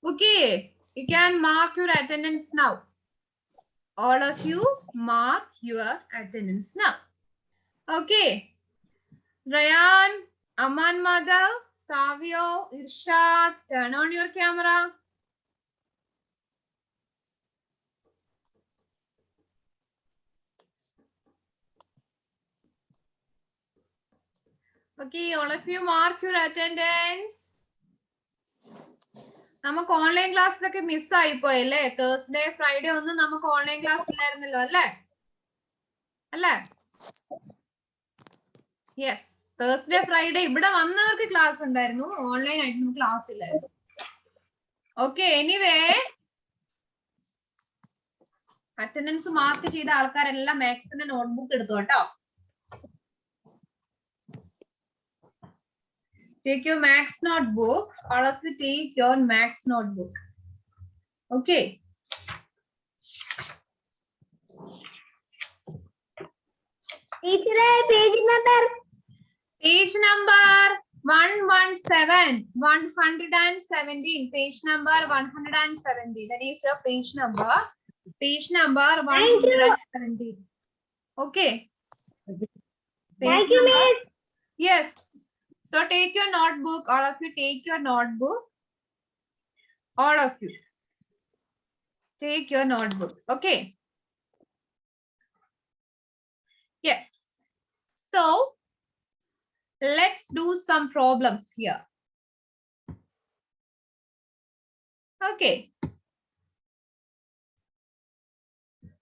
Okay, you can mark your attendance now. All of you mark your attendance now. Okay. Rayan, Aman Madhav, Savio, Irshad, turn on your camera. Okay, all of you mark your attendance. നമുക്ക് online ക്ലാസ്സിലൊക്കെ miss ആയിപ്പോയി അല്ലേ? Thursday Friday ഒന്നും നമുക്ക് online class ഇല്ലായിരുന്നല്ലോ അല്ലേ? അല്ലേ? Yes, Thursday Friday ഇവിടെ വന്നവർക്ക് ക്ലാസ് ഉണ്ടായിരുന്നു, ഓൺലൈൻ ആയിട്ട് നമുക്ക് ക്ലാസ് ഇല്ലായിരുന്നു. ഓക്കെ, എനിവേ അറ്റൻഡൻസ് മാർക്ക് ചെയ്ത ആൾക്കാരെല്ലാം മാത്സിന്റെ നോട്ട്ബുക്ക് എടുത്തു കേട്ടോ. Take your max notebook. All of you take your max notebook. Okay. Teacher, page number. Page number 117. 117. Page number 170. That is your page number. Page number 117. Okay. Page Thank you, number. miss. Yes. So take your notebook. All of you take your notebook. All of you take your notebook. Okay. Yes. So let's do some problems here. Okay.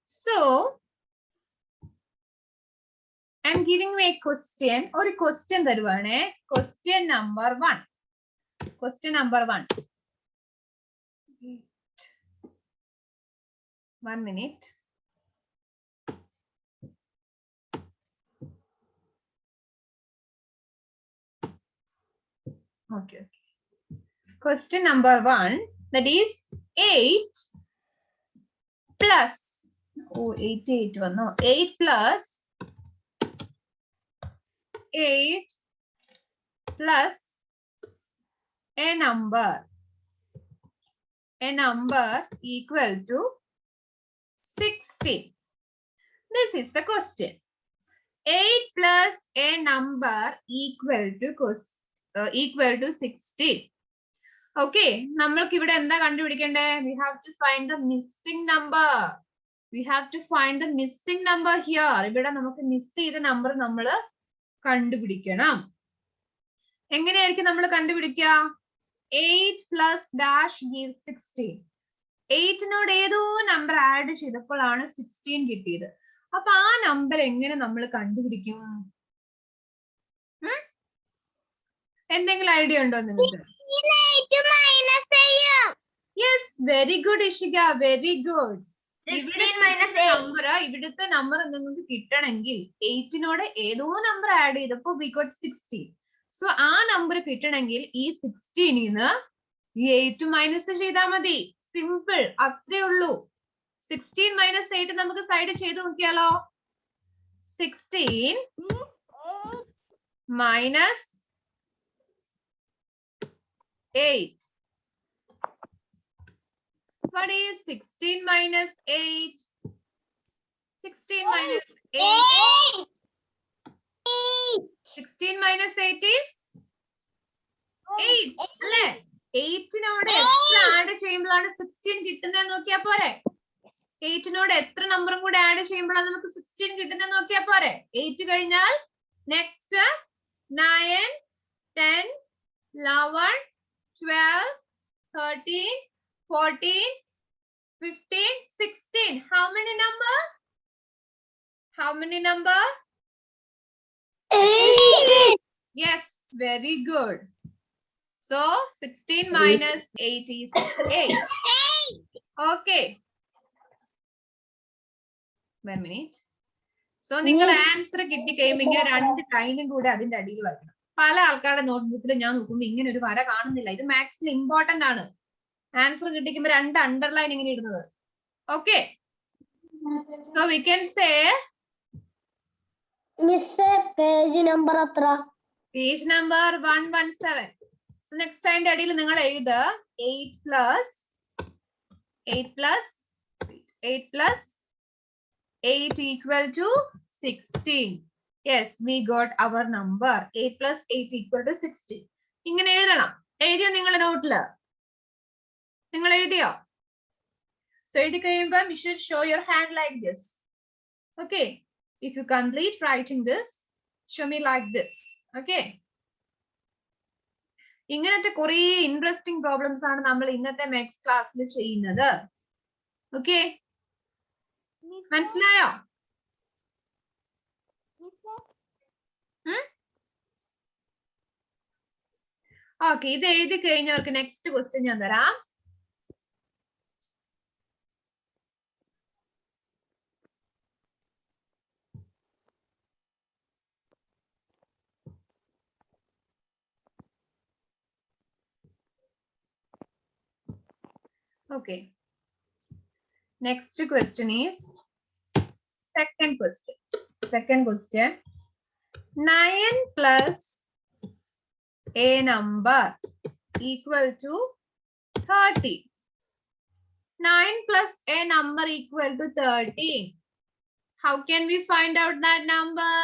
So I'm giving you a question or a question തരുവാണേ. Question number 1. Question number 1. 1 minute. Okay. Question number 1. That is 8 plus. Oh, 8 1. No, 8 plus 8 plus a number equal to 60. This is the question. 8 plus a number equal to 60. Okay, നമ്മൾക്ക് ഇവിടെ എന്താ കണ്ടുപിടിക്കണ്ടേ? We have to find the missing number. We have to find the missing number here. ഇവിടെ നമുക്ക് miss ചെയ്ത number നമ്മൾ കണ്ടുപിടിക്കണം. എങ്ങനെയായിരിക്കും നമ്മൾ കണ്ടുപിടിക്കുക? 8 plus dash gives 16. 8നോട് ഏതോ നമ്പർ ആഡ് ചെയ്തപ്പോഴാണ് 16 കിട്ടിയത്. അപ്പൊ ആ നമ്പർ എങ്ങനെ നമ്മൾ കണ്ടുപിടിക്കും? എന്തെങ്കിലും ഐഡിയ ഉണ്ടോ നിങ്ങൾക്ക്? Yes, very good Ishika, very good. ഇവിടുത്തെ നമ്പർ നിങ്ങൾക്ക് കിട്ടണമെങ്കിൽ 8നോട് ഏതോ നമ്പർ ആഡ് ചെയ്തപ്പോ we got 16. സോ ആ നമ്പർ കിട്ടണമെങ്കിൽ ഈ 16ന്ന് ഈ 8 മൈനസ് ചെയ്താൽ മതി. സിമ്പിൾ, അത്രേ ഉള്ളൂ. 16 മൈനസ് 8 നമുക്ക് സൈഡ് ചെയ്ത് നോക്കിയാലോ? 16 minus 8. What is 16 minus 8? 16 minus 8. 16 minus 8 is 8. അല്ലേ? 8നോട് എത്ര ആഡ് ചെയ്യുമ്പോഴാണ് 16 കിട്ടുന്നത് നോക്കിയാ പോരെ? 8നോട് എത്ര നമ്പറും കൂടെ ആഡ് ചെയ്യുമ്പോഴാണ് നമുക്ക് 16 കിട്ടുന്നത് നോക്കിയാ പോരെ? 8 കഴിഞ്ഞാൽ next 9, 10, 11, 12, 13, 14, 15, 16. How many number? How many number? 8. Yes, very good. So 16 minus 8 is 8. Okay. 1 minute. So നിങ്ങൾ ആൻസർ കിട്ടി കഴിയുമ്പോൾ ഇങ്ങനെ രണ്ട് ലൈനും കൂടെ അതിന്റെ അടിയിൽ വരണം. പല ആൾക്കാരുടെ നോട്ട്ബുക്കിൽ ഞാൻ നോക്കുമ്പോൾ ഇങ്ങനെ ഒരു വര കാണുന്നില്ല. ഇത് മാത്സിൽ ഇമ്പോർട്ടന്റ് ആണ്. ആൻസർ കിട്ടിക്കുമ്പോൾ രണ്ട് അണ്ടർലൈൻ ഇങ്ങനെ ഇടുന്നത്. Okay, so we can say miss page number എത്ര? Page number 117. So next time അടിയിൽ നിങ്ങൾ എഴുതുക 8 plus 8 equal to 16. Yes, we got our number. 8 plus 8 equal to 16. ഇങ്ങനെ എഴുതണം. എഴുതിയോ നിങ്ങളുടെ നോട്ടില്? നിങ്ങൾ എഴുതിയോ? So എഴുതി കഴിയുമ്പോൾ you should show your hand like this. Okay. If you complete writing this, show me like this. Okay. ഇങ്ങനത്തെ കുറേ ഇൻട്രസ്റ്റിംഗ് പ്രോബ്ലംസ് ആണ് നമ്മൾ ഇന്നത്തെ മാത്സ് ക്ലാസ്സിൽ ചെയ്യുന്നത്. ഓക്കെ, മനസ്സിലായോ? ഓക്കെ, ഇത് എഴുതി കഴിഞ്ഞവർക്ക് നെക്സ്റ്റ് ക്വസ്റ്റ്യൻ ഞാൻ തരാം. Okay. Next question is second question. Second question. 9 plus a number equal to 30. 9 plus a number equal to 13. How can we find out that number?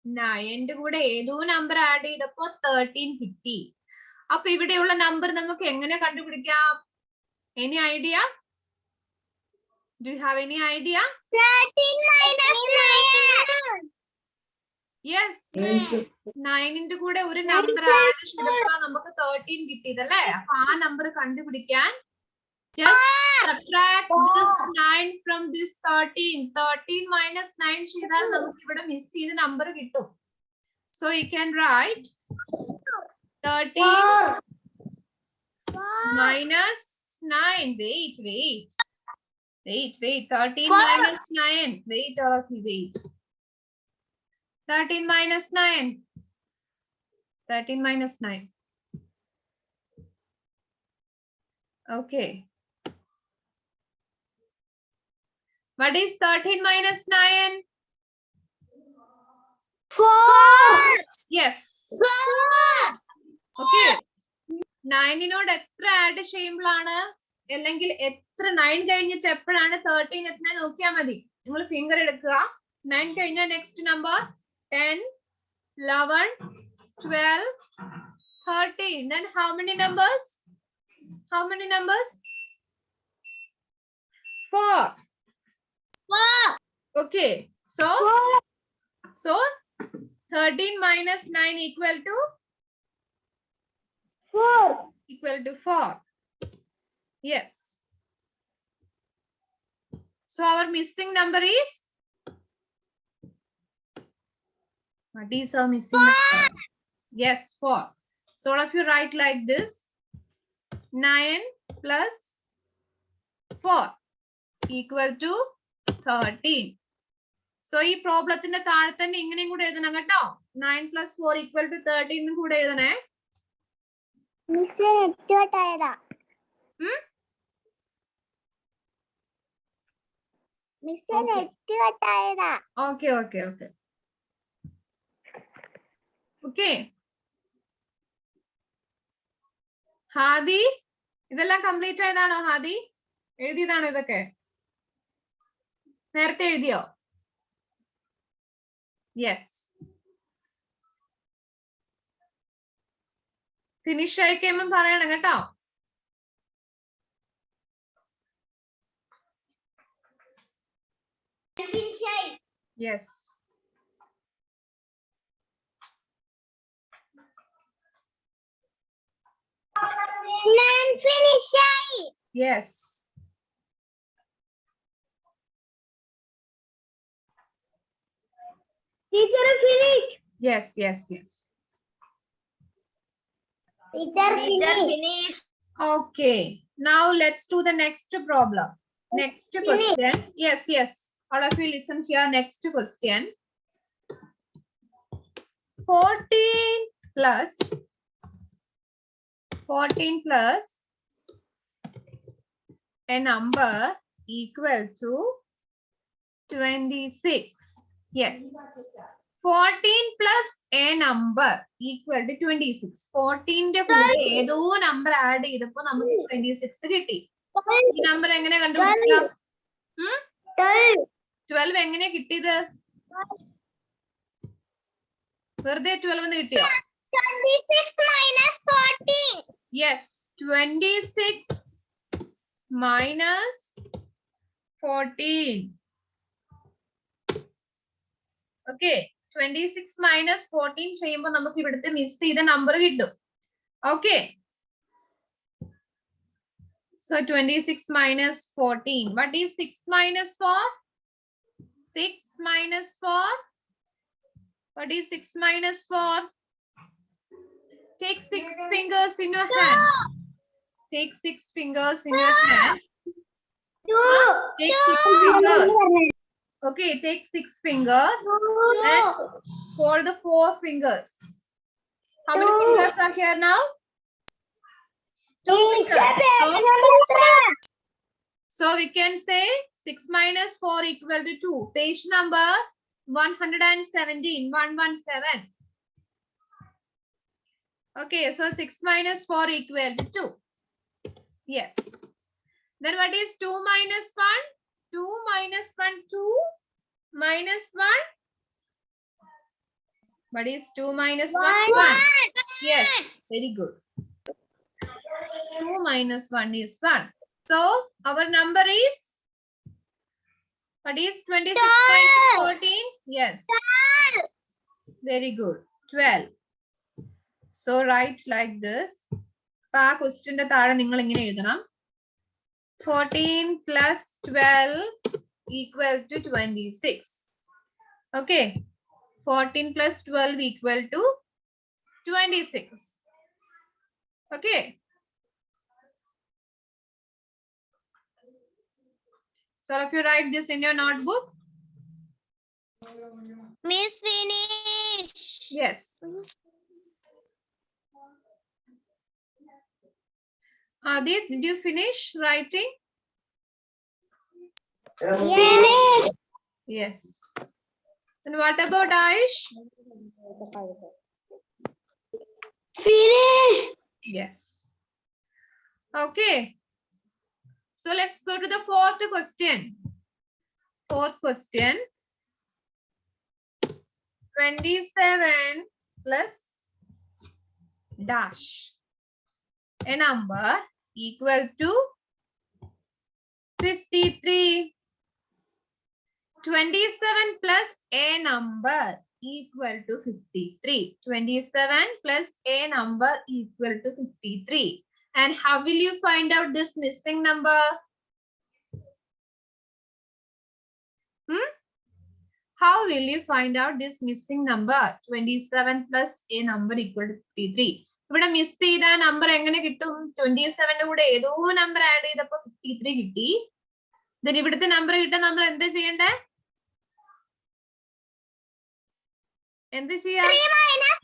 9 കൂടെ ഏതോ നമ്പർ ആഡ് ചെയ്തപ്പോ 13 കിട്ടി. അപ്പൊ ഇവിടെയുള്ള നമ്പർ നമുക്ക് എങ്ങനെ കണ്ടുപിടിക്കാം? Any idea? Do you have any idea? 13 minus 9. Yes. 9 കൂടെ ഒരു നമ്പർ ആഡ് ചെയ്തപ്പോ നമുക്ക് 13 കിട്ടിയതല്ലേ? അപ്പൊ ആ നമ്പർ കണ്ടുപിടിക്കാൻ just subtract this 9 from this 13. 13 minus 9 ചെയ്താൽ നമുക്ക് ഇവിടെ മിസ് ചെയ്ത നമ്പർ കിട്ടും. So you can write 13 minus 9. Wait. 13 minus 9. Wait, all of you, wait. 13 minus 9. 13 minus 9. Okay. What is 13 minus 9? 4. Yes. 4. Okay. 9നോട് എത്ര ആഡ് ചെയ്യുമ്പോഴാണ്, അല്ലെങ്കിൽ എത്ര 9 കഴിഞ്ഞിട്ട് എപ്പോഴാണ് 13 എത്തുന്നത് നോക്കിയാൽ മതി. നിങ്ങൾ ഫിംഗർ എടുക്കുക. 9 കഴിഞ്ഞാൽ next number 10, 11, 12, 13. Then how many numbers? 4. 4. Okay. So 13 minus 9 equal to 4. Yes. So our missing number is, what is our missing number? Yes, 4. So all of you write like this. 9 plus 4 equal to 13. So ഈ പ്രോബ്ലത്തിന്റെ താഴെ തന്നെ ഇങ്ങനെയും കൂടെ എഴുതണം കേട്ടോ. 9 plus 4 equal to 13 കൂടെ എഴുതണേ. Miss net കട്ടായതാ. മിസ് നെറ്റ് കട്ടായതാ. Okay. ഹാദി, ഇതെല്ലാം കംപ്ലീറ്റ് ആയതാണോ? ഹാദി എഴുതിയതാണോ ഇതൊക്കെ? നേരത്തെ എഴുതിയോ? യെസ്. ഫിനിഷ് ആയി കഴിയുമ്പോൾ പറയണം കേട്ടോ. യെസ്. ഞാൻ ഫിനിഷ് ആയി. Yes. Teacher finish. Yes. Teacher finish. Okay. Now let's do the next problem. Next question. Yes. All of you listen here. Next question. 14 plus a number equal to 26. Yes. 14 plus a number equal to 26. 14 ന്റെ കൂടെ ഏതോ number add ചെയ്തപ്പോ നമുക്ക് 26 കിട്ടി. ഈ number എങ്ങനെ കണ്ടുപിടിക്കാം? 12 എങ്ങനെ കിട്ടിയത്? വെറുതെ 12 എന്ന് കിട്ടിയോ? 26 minus 14. Yes, 26 minus 14. Okay, 26 minus 14 ചെയ്യുമ്പോൾ നമുക്ക് ഇവിടുത്തെ മിസ് ചെയ്ത നമ്പർ കിട്ടും. Okay. So 26 minus 14. What is 6 minus 4? 6 minus 4. What is 6 minus 4? Take 6 fingers in your hand. Take 6 fingers in your hand. Take 6 fingers. Okay, take 6 fingers and fold the 4 fingers. How many fingers are here now? 2 fingers. So we can say 6 minus 4 equal to 2. Page number 117. 117. Okay, so 6 minus 4 equal to 2. Yes. Then what is 2 minus 1? 2 minus 1, 2 minus 1. What is 2 minus 1? 1. Yes, very good. 2 minus 1 is 1. So our number is, what is 26 minus 14? Yes. Very good. 12. So write like this. ആ ക്വസ്റ്റ്യന്റെ താഴെ നിങ്ങൾ ഇങ്ങനെ എഴുതണം. 14 plus 12 equal to 26. Okay. 14 plus 12 equal to 26. Okay. So if you write this in your notebook. Miss, finish. Yes. Adit, did you finish writing? Finish. Yes. And what about Aish? Finish. Yes. Okay. So let's go to the fourth question. Fourth question. 27 plus dash. A number equal to 53. 27 plus a number equal to 53. 27 plus a number equal to 53. And how will you find out this missing number? How will you find out this missing number? 27 plus a number equal to 53. ഇവിടെ miss ചെയ്ത number എങ്ങനെ കിട്ടും? 27ന്റെ കൂടെ ഏതോ number add ചെയ്തപ്പോ 53 കിട്ടി. then ഇവിടുത്തെ number കിട്ടാൻ നമ്മൾ എന്ത് ചെയ്യണ്ടേ? എന്ത് ചെയ്യാം? 3 minus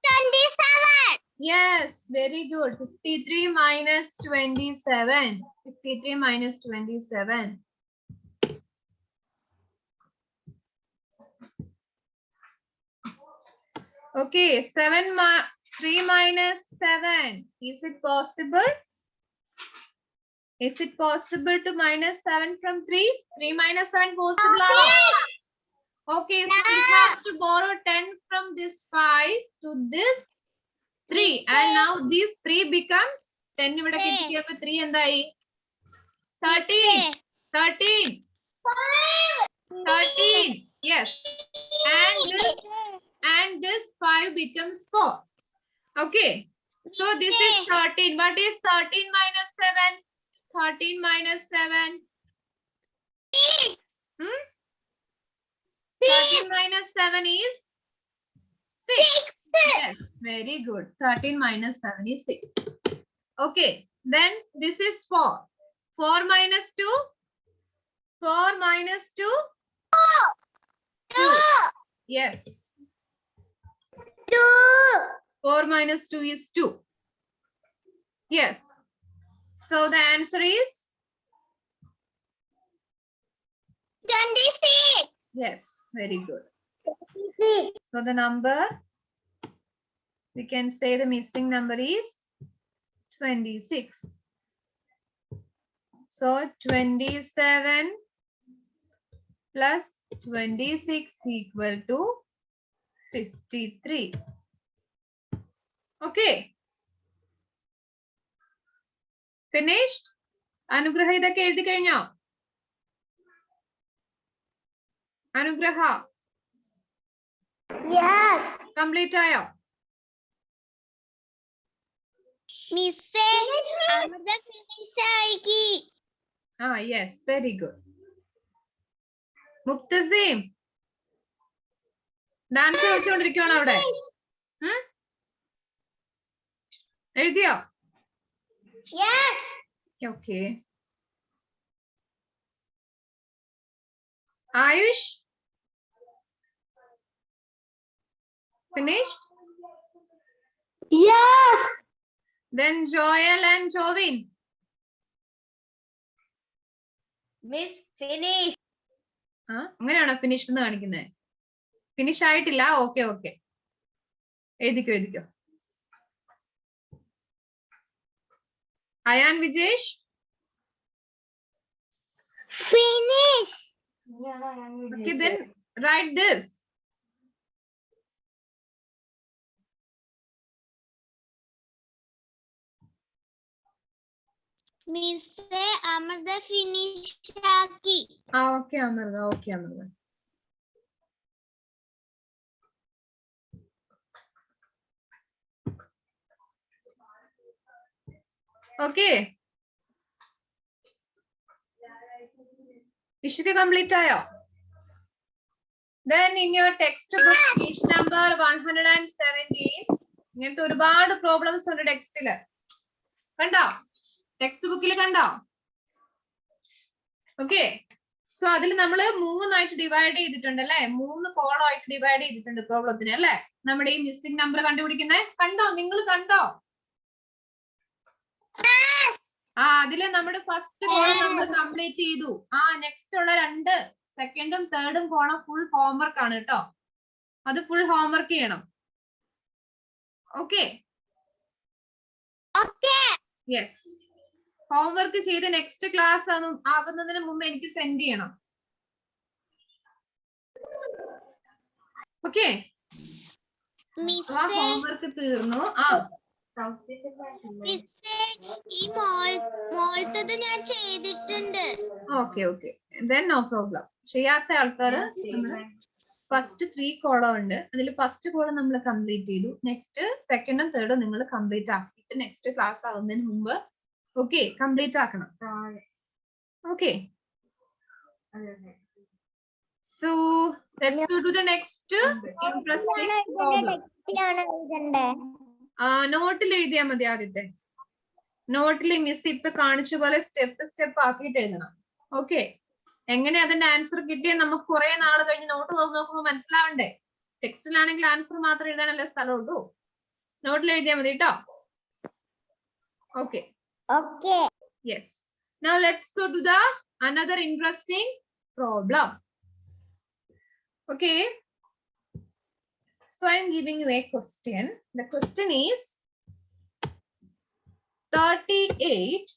27. Yes, very good. 53 minus 27. 53 minus 27. Okay, 3 minus 7. Is it possible? Is it possible to minus 7 from 3? 3 minus 7 possible? Okay, so we have to borrow 10 from this 5 to this 3. And now this 3 becomes 10. ഇവിടെ കിട്ടിയപ്പോൾ 3 എന്തായി? 13. 13. 13. Yes. And this 5 becomes 4. Okay. So this is 13. What is 13 minus 7? 13 minus 7. 13 minus 7 is 6. Yes, very good. 13 minus 7 is 6. Okay. Then this is 4. 4 minus 2. 4 minus 2. 2. Yes. 2. 4 minus 2 is 2. Yes. So the answer is? 26. Yes, very good. So the number, we can say the missing number is 26. So 27 plus 26 equal to 53. Okay. Finished? Anugraha ഇതൊക്കെ എഴുതി കഴിഞ്ഞോ? Anugraha. Yes. Complete ആയോ? Miss Amrita finish ആയിക്കി. Yes, very good. Muktazim. Dance കളിച്ചുകൊണ്ടിരിക്കുകയാണോ അവിടെ? എഴുതിയോ? Yes. Okay. Ayush? Finished? Yes. Then Joel and Jovin. Miss finish. അങ്ങനെയാണോ finish എന്ന് കാണിക്കുന്നത്? ഫിനിഷ് ആയിട്ടില്ല. ഓക്കെ ഓക്കെ, എഴുതിക്കോ എഴുതിക്കോ. Ayan Vijesh? Finish. Okay, then write this. Miss Amrita finish ആക്കി. Okay Amrita, okay Amrita. Okay. Ishita complete ആയോ? Then in your textbook page number 117 ഇങ്ങനത്തെ ഒരുപാട് പ്രോബ്ലംസ് ഉണ്ട് ടെക്സ്റ്റില്. കണ്ടോ? ടെക്സ്റ്റ് ബുക്കിൽ കണ്ടോ? ഓക്കെ. സോ അതിൽ നമ്മൾ 3 ആയിട്ട് ഡിവൈഡ് ചെയ്തിട്ടുണ്ട് അല്ലെ? 3 കോളം ആയിട്ട് ഡിവൈഡ് ചെയ്തിട്ടുണ്ട് പ്രോബ്ലത്തിന് അല്ലെ? നമ്മുടെ ഈ മിസ്സിംഗ് നമ്പർ കണ്ടുപിടിക്കുന്നത് കണ്ടോ? നിങ്ങൾ കണ്ടോ? അതില് നമ്മുടെ ഫസ്റ്റ് കോളം നമ്മൾ കംപ്ലീറ്റ് ചെയ്തു. നെക്സ്റ്റ് ഉള്ള 2 സെക്കൻഡും തേർഡും കോളം ഫുൾ ഹോംവർക്ക് ആണ് കേട്ടോ. അത് ഫുൾ ഹോംവർക്ക് ചെയ്യണം. ഓക്കെ? യെസ്. ഹോംവർക്ക് ചെയ്ത് നെക്സ്റ്റ് ക്ലാസ് ആവുന്നതിന് മുമ്പ് എനിക്ക് സെൻഡ് ചെയ്യണം. ഓക്കെ? ഹോംവർക്ക് തീർന്നു. ഈ മോൾത്തത് ഞാൻ ചെയ്തിട്ടുണ്ട്. Okay okay, then no problem. ചെയ്യാത്ത ആൾക്കാർ ഫസ്റ്റ് 3 കോളം ഉണ്ട്. അതിൽ ഫസ്റ്റ് കോളം നമ്മൾ കംപ്ലീറ്റ് ചെയ്തു. നെക്സ്റ്റ് സെക്കൻഡും തേർഡും നിങ്ങൾ കംപ്ലീറ്റ് ആക്കിയിട്ട് നെക്സ്റ്റ് ക്ലാസ് ആവുന്നതിന് മുമ്പ് ഓക്കെ കംപ്ലീറ്റ് ആക്കണം. Okay, so let's go to the next interesting problem. നോട്ടിൽ എഴുതിയാൽ മതി. ആദ്യത്തെ നോട്ടിൽ മിസ് ഇപ്പൊ കാണിച്ച പോലെ സ്റ്റെപ്പ് ആക്കിയിട്ട് എഴുതണം. ഓക്കെ, എങ്ങനെ അതിന്റെ ആൻസർ കിട്ടിയ നമുക്ക് കുറെ നാൾ കഴിഞ്ഞ് നോട്ട് നോക്കുമ്പോൾ മനസ്സിലാവണ്ടേ? ടെക്സ്റ്റിലാണെങ്കിൽ ആൻസർ മാത്രം എഴുതാനല്ലേ സ്ഥലമുള്ളൂ. നോട്ടിൽ എഴുതിയാൽ മതി കേട്ടോ. Okay. Okay. Yes. Now let's go to the another interesting problem. Okay. So I am giving you a question. The question is 38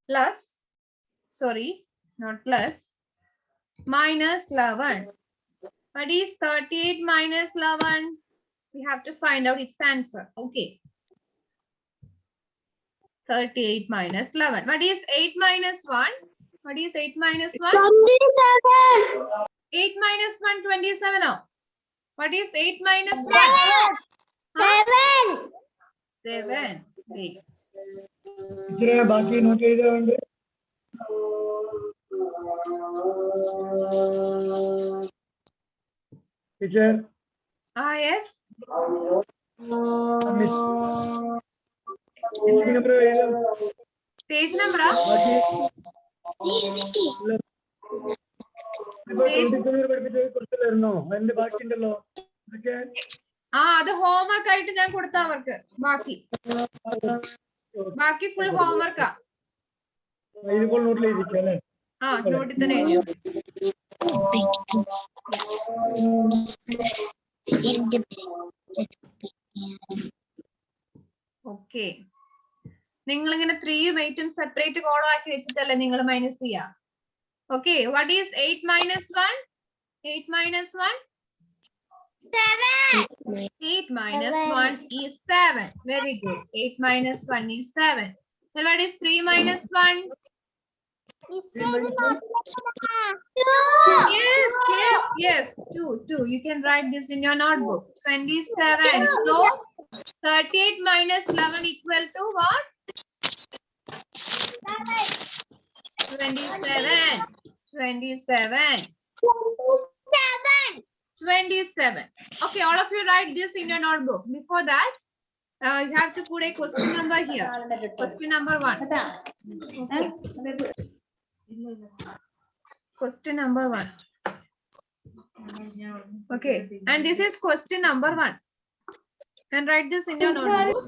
plus, sorry, not plus, minus 11. What is 38 minus 11? We have to find out its answer. Okay. 38 minus 11. What is 8 minus 1? What is 8 minus 1? 27. 8 minus 1, 27. Oh. What is 8 minus 1? 7. 7. Wait. ബാക്കി not എഴുതാറുണ്ട്. Teacher. Yes. Page number. പഠിപ്പിച്ചോ അതിന്റെ ബാക്കി ഉണ്ടല്ലോ. അത് homework ആയിട്ട് ഞാൻ കൊടുത്ത അവർക്ക്. ബാക്കി ഫുൾ ഹോംവർക്കാ. ഇതിപ്പോൾ നോട്ടിൽ എഴുതിക്കാം അല്ലേ? നോട്ടിൽ തന്നെ എഴുതിയോ? ഓക്കെ, നിങ്ങൾ ഇങ്ങനെ 3 വെയിറ്റും സെപ്പറേറ്റ് കോളം ആക്കി വെച്ചിട്ടല്ലേ നിങ്ങൾ മൈനസ് ചെയ്യാ. Okay, what is 8 minus 1? 8 minus 1? 8 minus 1 is 7. Very good. 8 minus 1 is 7. Then what is 3 minus 1? Yes. 2. You can write this in your notebook. 27. So 38 minus 11 equal to what? 27. 27. Okay, all of you write this in your notebook. Before that, you have to put a question number here. Question number 1. Okay. Question number 1. Okay, and this is question number 1. And write this in your notebook.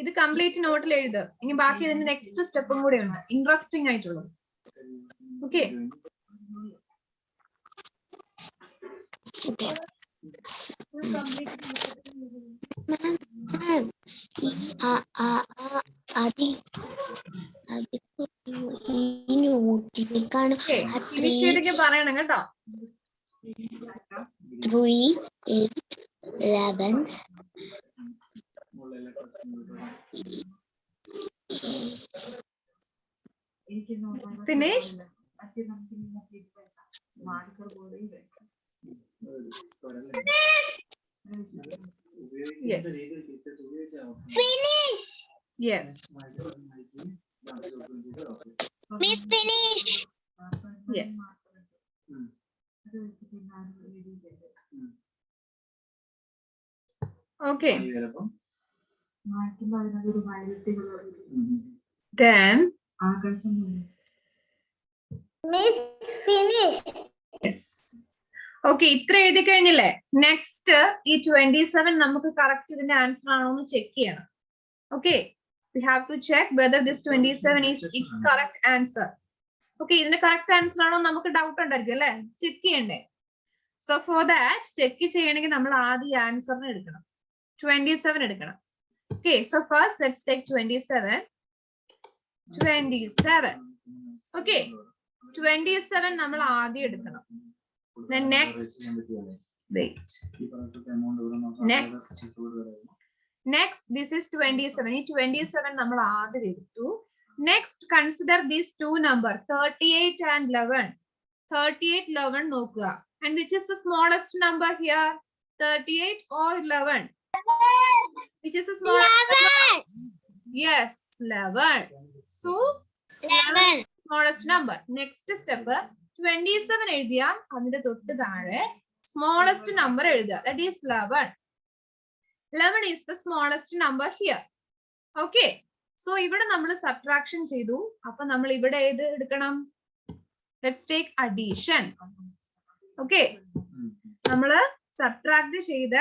ഇത് complete നോട്ടിൽ എഴുതുക. ഇനി ബാക്കി ഇതിന്റെ next സ്റ്റെപ്പും കൂടെ ഉണ്ട്, interesting ആയിട്ടുള്ളത്. Okay, പറയണം കേട്ടോ. 3, 8, 11. Finished? Yes. Finish. Yes. Miss, finish. Yes. Okay. Then Miss, finish. yes. Okay, ഇത്ര എഴുതി കഴിഞ്ഞില്ലേ? നെക്സ്റ്റ് ഈ 27 നമുക്ക് കറക്റ്റ് ഇതിന്റെ ആൻസർ ആണോ എന്ന് ചെക്ക് ചെയ്യണം. Okay, we have to check whether this 27 is its correct answer. Okay, ഇതിന്റെ കറക്റ്റ് ആൻസർ ആണോ നമുക്ക് ഡൗട്ട് ഉണ്ടായിരിക്കും അല്ലെ, ചെക്ക് ചെയ്യണ്ടേ. സോ ഫോർ ദാറ്റ് ചെക്ക് ചെയ്യണമെങ്കിൽ നമ്മൾ ആദ്യം ആൻസറിന് എടുക്കണം, 27 എടുക്കണം. Okay, so first let's take 27. Okay, 27 നമ്മൾ ആദ്യം എടുക്കണം. Then next, wait. Next, this is 27. ഈ 27 നമ്മൾ ആദ്യം എടുത്തു. Next, consider these two numbers, 38 and 11. 38, 11 നോക്കുക. And which is the smallest number here? 38 or 11? Which is the smallest? 11. Yes, 11. So 11. smallest number. Next step, 27 എഴുതിയ അതിന്റെ തൊട്ട് താഴെ smallest number എഴുതുക, that is 11. 11 is the smallest number here. Okay, so ഇവിടെ നമ്മൾ subtraction ചെയ്തു. അപ്പൊ നമ്മൾ ഇവിടെ ഏത് എടുക്കണം? Let's take addition. Okay, നമ്മള് subtract ചെയ്ത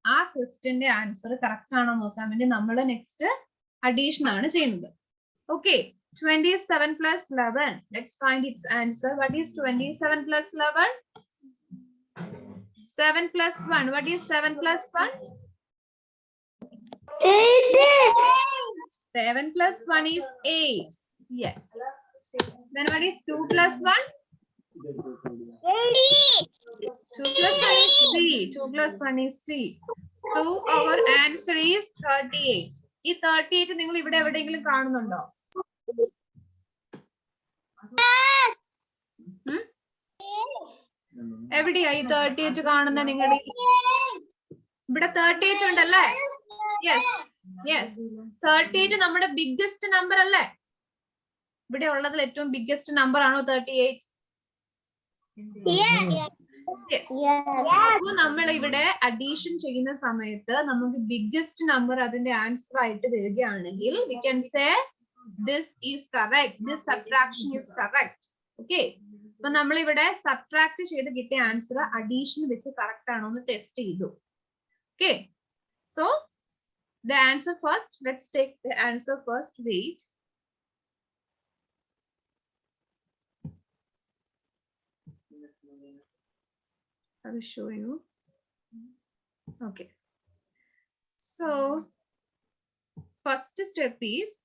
ആ ക്വസ്റ്റ്യന്റെ ആൻസർ കറക്റ്റ് ആണോ നോക്കാൻ വേണ്ടി നമ്മൾ നെക്സ്റ്റ് അഡീഷൻ ആണ് ചെയ്യുന്നത്. Okay, 27 plus 11. Let's find its answer. What is 27 plus 11? 7 plus 1. What is 7 plus 1? 8. 7 plus 1 is 8. Yes. Then what is 2 plus 1? 2 plus 1 is 3. 2 plus 1 is 3. So our answer is 38. ഈ 38 നിങ്ങൾ ഇവിടെ എവിടെയെങ്കിലും കാണുന്നുണ്ടോ? എവിടെയായി 38 കാണുന്ന നിങ്ങളുടെ? ഇവിടെ 38 ഉണ്ടല്ലേ? യെസ് 38 നമ്മുടെ ബിഗ്ഗസ്റ്റ് നമ്പർ അല്ലേ? ഇവിടെ ഉള്ളതിൽ ഏറ്റവും ബിഗ്ഗസ്റ്റ് നമ്പർ ആണോ 38? അപ്പൊ നമ്മൾ ഇവിടെ അഡീഷൻ ചെയ്യുന്ന സമയത്ത് നമുക്ക് ബിഗ്ഗസ്റ്റ് നമ്പർ അതിന്റെ ആൻസർ ആയിട്ട് വരികയാണെങ്കിൽ we can say this is correct, this subtraction is correct. Okay, അപ്പൊ നമ്മൾ ഇവിടെ സബ്ട്രാക്ട് ചെയ്ത് കിട്ടിയ ആൻസർ അഡീഷൻ വെച്ച് കറക്റ്റ് ആണോ എന്ന് ടെസ്റ്റ് ചെയ്തു. Okay, so the answer first, let's take the answer first. Wait, I will show you. Okay. So first step is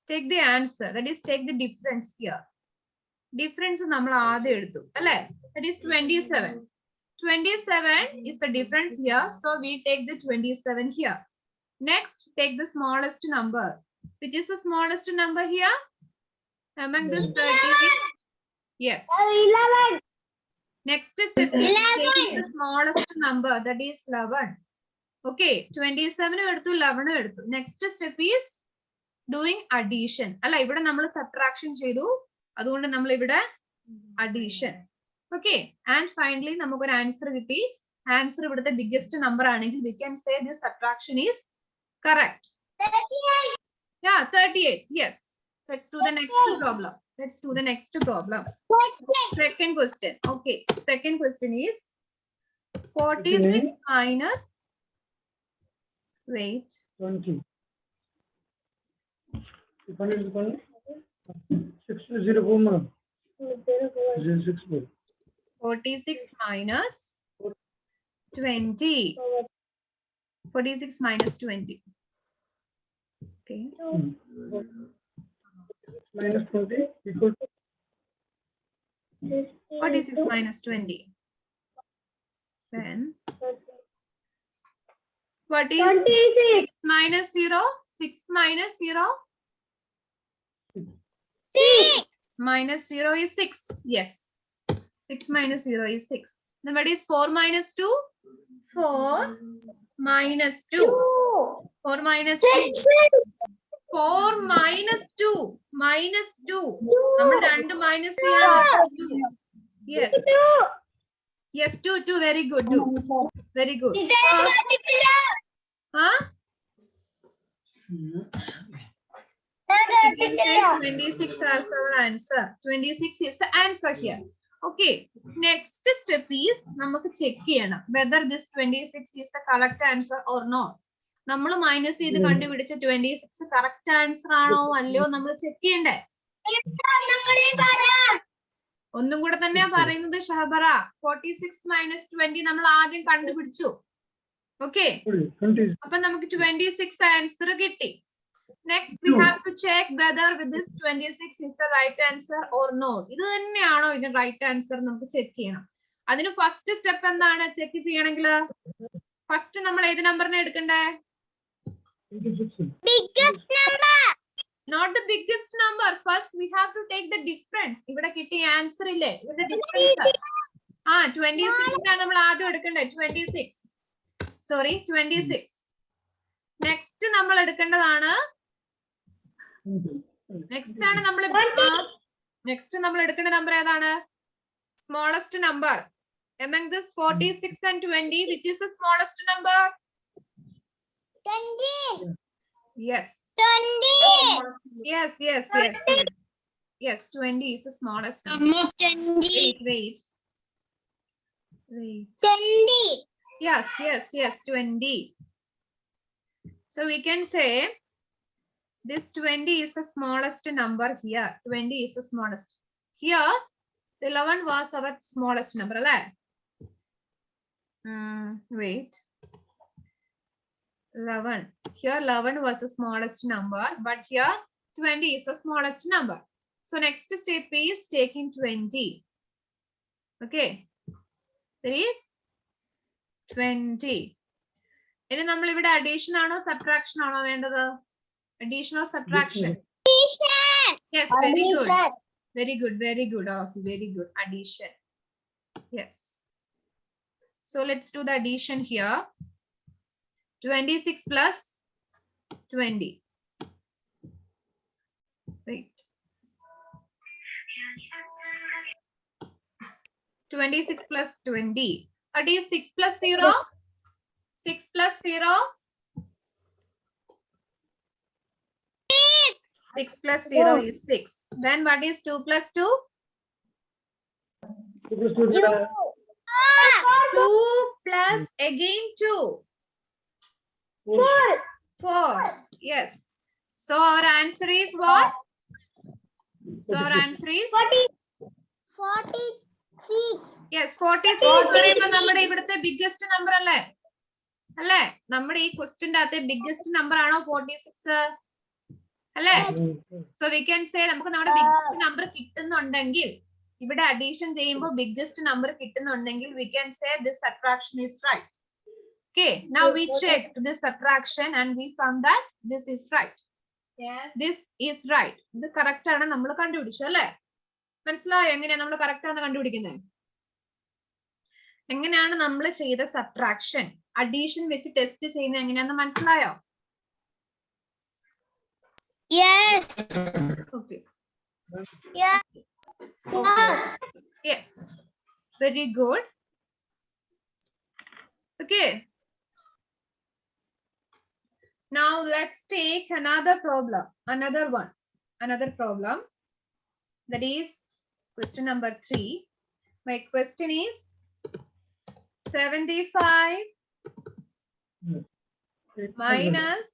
take the answer. That is, take the difference here. Difference നമ്മൾ ആദ്യം എടുത്തു അല്ലേ? That is 27. 27 is the difference here. So we take the 27 here. Next, take the smallest number. Which is the smallest number here? Among this 30. Yes. 11. Next step is 11. taking the smallest number. That is 11. Okay. 27 എടുത്തു 11 എടുത്തു. Next step is doing addition. അല്ല, ഇവിടെ നമ്മൾ subtraction ചെയ്തു. അതുകൊണ്ട് നമ്മൾ ഇവിടെ addition. Okay. And finally, നമുക്ക് ഒരു ആൻസർ കിട്ടി. ആൻസർ ഇവിടുത്തെ biggest number ആണെങ്കിൽ we can say this subtraction is correct. 38. Yeah, 38. Yes. Let's do the next problem. Let's do the next problem. Second question. Okay. Second question is 46 minus. Wait. 20. 604 madam. 604. 46 minus 20. 46 minus 20. Okay. Minus 20 equal to 46 minus 20. Then what is 26. 6 minus 0? 6 minus 0? 6. Minus 0 is 6. Yes. 6 minus 0 is 6. Then what is 4 minus 2? 4 minus 2. 4 minus 2. 4 minus 2. Minus 2. നമ്മൾ രണ്ട് minus ചെയ്യണം. Yes. Yes, 2, 2. Very good. 2. Very good. Huh? 26 as our answer. 26 is the answer here. Okay. Next step is നമുക്ക് check ചെയ്യണം whether this 26 is the correct answer or not. നമ്മൾ minus ചെയ്ത് കണ്ടുപിടിച്ച 26 correct answer ആണോ അല്ലയോ നമ്മൾ check ചെയ്യണ്ടേ? ഒന്നും കൂടെ തന്നെയാ പറയുന്നത് ഷഹബറ. 46 മൈനസ് 20 നമ്മൾ ആദ്യം കണ്ടുപിടിച്ചു. ഓക്കെ, അപ്പൊ നമുക്ക് 26 ആൻസർ കിട്ടി. Next, we have to check whether with this 26 is the right answer or not. ഇത് തന്നെയാണോ ഇത് റൈറ്റ് ആൻസർ നമുക്ക് ചെക്ക് ചെയ്യണം. അതിന് ഫസ്റ്റ് സ്റ്റെപ്പ് എന്താണ് ചെക്ക് ചെയ്യണമെങ്കിൽ? ഫസ്റ്റ് നമ്മൾ ഏത് നമ്പറിനെ എടുക്കണ്ടേ? Biggest number. Not the biggest number. First, we have to take the difference. ഇവിടെ കിട്ടിയ ആൻസർ ഇല്ലേ, ഇവിടെ ഡിഫറൻസ്. 26 നമ്മൾ ആദ്യം എടുക്കണ്ടേ? 26. സോറി, 26. നെക്സ്റ്റ് നമ്മൾ എടുക്കേണ്ടതാണ് നെക്സ്റ്റ് നമ്മൾ എടുക്കേണ്ട നമ്പർ ഏതാണ്? Smallest number. Among this 46 and 20, which is the smallest number? 20. Yes. 20. Yes. Yes, 20 is the smallest number. Almost 20. Wait. 20. Yes, 20. So we can say this 20 is the smallest number here. 20 is the smallest. Here, 11 was our smallest number, right? Wait. 11. Here 11 was the smallest number, but here 20 is the smallest number. So next step is taking 20. Okay. There is 20. ഇനി നമ്മൾ ഇവിടെ addition ആണോ subtraction ആണോ വേണ്ടത്? Addition or subtraction? Yes, very good. Very good. Very good. Addition. Yes. So let's do the addition here. 26 plus 20. Wait. 26 plus 20. What is 6 plus 0? 6 plus 0? 6 plus 0 is 6. Then what is 2 plus 2? 2 plus again 2. 4. Yes. So our answer is what? So our answer is 40. Yes 46 പറയുമ്പോ നമ്മുടെ ഇവിടുത്തെ biggest number അല്ലേ അല്ലേ നമ്മുടെ ഈ ക്വസ്റ്റിന്റെ അകത്തെ biggest number ആണോ 46 അല്ലേ സോ വി ക്യാൻ സേ നമുക്ക് നമ്മുടെ ബിഗ്ഗസ്റ്റ് നമ്പർ കിട്ടുന്നുണ്ടെങ്കിൽ ഇവിടെ അഡീഷൻ ചെയ്യുമ്പോൾ ബിഗ്ഗസ്റ്റ് നമ്പർ കിട്ടുന്നുണ്ടെങ്കിൽ we can say this subtraction is right okay now we checked this subtraction and we found that this is right this is right ഇത് correct ആണ് നമ്മൾ കണ്ടുപിടിച്ചു അല്ലേ മനസ്സിലായോ എങ്ങനെയാ നമ്മൾ correct ആണ് കണ്ടുപിടിക്കുന്നത് എങ്ങനെയാണ് നമ്മൾ ചെയ്ത സബ്ട്രാക്ഷൻ അഡീഷൻ വെച്ച് ടെസ്റ്റ് ചെയ്യുന്നത് എങ്ങനെയാണെന്ന് മനസ്സിലായോ Yes. okay Yes. yes very good okay now let's take another problem another problem that is question number 3 my question is 75 minus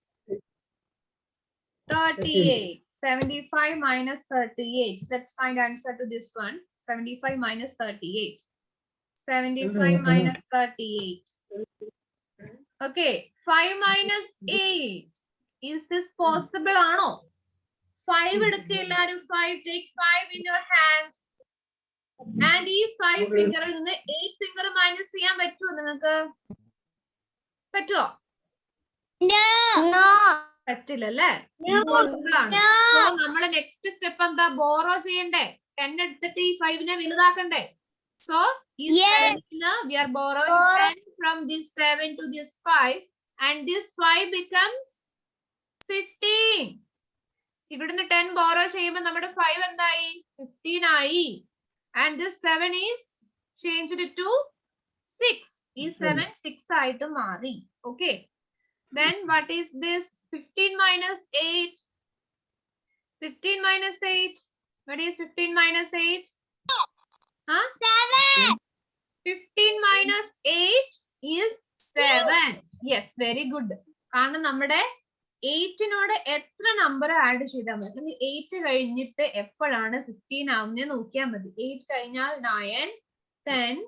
38 75 minus 38 let's find answer to this one 75 minus 38 75 minus 38 okay 5 minus 8 is this possible ano 5 edukku ellarum 5 take 5 in your hand and ee 5 finger il ninnu 8 finger minus cheyan pattuo ningalku pattuo No. പറ്റില്ല അല്ലേ impossible ആണ് so നമ്മൾ next step എന്താ borrow ചെയ്യണ്ടേ 10 എടുത്തിട്ട് ഈ 5 നെ വലുതാക്കണ്ടേ so ഈ 7 we are borrowing 10 from this 7 to this 5 and this 5 becomes 15 ഇവിടുന്ന് 10 ബോറോ ചെയ്യുമ്പോൾ നമ്മുടെ 5 എന്തായി 15 ആയി and this 7 is changed to 6 ഈ 7 6 ആയിട്ട് മാറി okay then what is this 15 minus 8 15 minus 8 what is 15 minus 8 huh 7. 15 minus 8 is 7 yes very good കാരണം നമ്മുടെ 8 നോട് എത്ര നമ്പർ ആഡ് ചെയ്താൽ മതി 8 കഴിഞ്ഞിട്ട് എപ്പോഴാണ് 15 ആവുന്നത് നോക്കിയാൽ മതി 8 കഴിഞ്ഞാൽ 9 10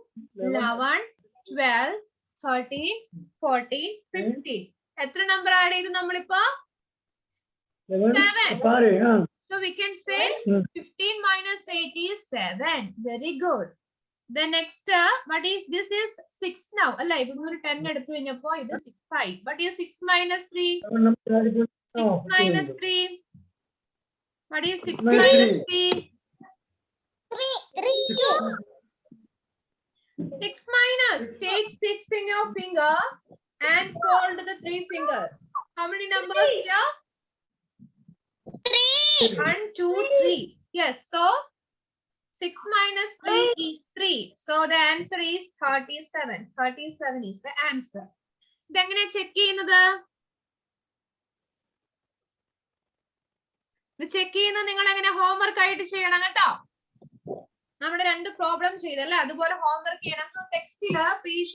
11 12 13 14 15 എത്ര നമ്പർ ആഡ് ചെയ്തു നമ്മളിപ്പോ 7 so we can say 15 minus 8 is 7 very good the next what is this is 6 now അല്ല ഇവിടുന്ന് ഒരു 10 എടുത്തു കഴിഞ്ഞപ്പോ ഇത് 6 ആയി what is 6 minus 3 6 minus 3 what is 6 minus 3 6 minus take 6 in your finger and fold the 3 fingers how many numbers here 3 1 2 3 yes so 6 minus 3 is 3 so the answer is 37 is the answer ഇതെങ്ങനെ check ചെയ്യുന്നത് ഇത് check ചെയ്യുന്നത് നിങ്ങൾ എങ്ങനെ homework ആയിട്ട് ചെയ്യണം കേട്ടോ നമ്മൾ രണ്ട് പ്രോബ്ലം ചെയ്തല്ലേ അതുപോലെ ഹോംവർക്ക് ചെയ്യണം സോ ടെക്സ്റ്റില് പേജ്